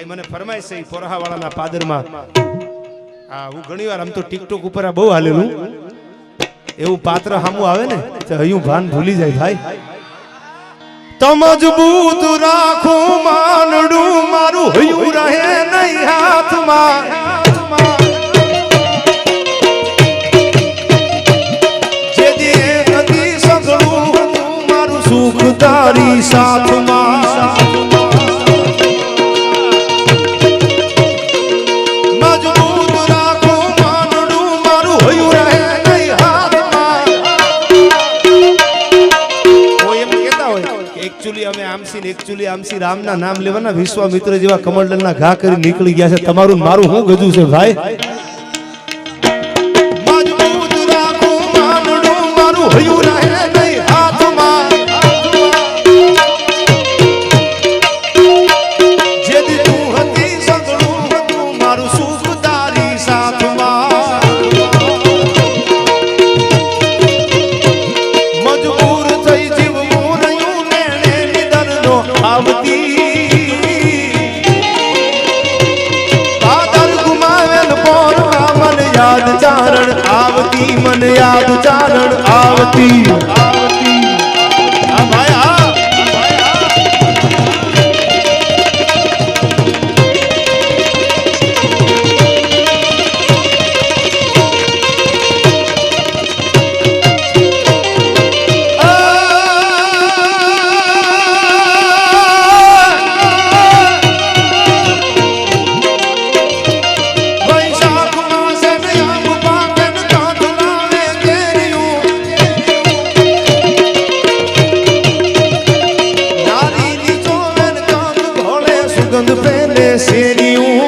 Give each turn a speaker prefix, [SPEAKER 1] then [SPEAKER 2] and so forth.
[SPEAKER 1] મને ફરમાઈશ છે પોરહાવાળાના પાદરમાં હા હું ઘણીવાર આમ તો ટિકટોક ઉપર આ બહુ હાલેલું એવું પાત્ર સામું આવે ને તો હયું ભાન ભૂલી જાય ભાઈ તમજબૂત રાખો માનડું મારું હયું રહે નહીં હાથમાં જે દે નદી સગળું મારું સુખ તારી સાથમાં एक्चुअली आमसी राम ना नाम लेवाना विश्वामित्र जेवा कमंडल ना घा करी निकली गया छे तमारू मारू हूं गजू छे भाई मजबूत राखो मानडो मारू हયું રહે નહીં હાથમાં જેદી તું હતી સગળું હતું મારું સુખ તારી સાથમાં મજબૂર થઈ જીવવું રહ્યું ને आवती मन याद चारण आवती पहले से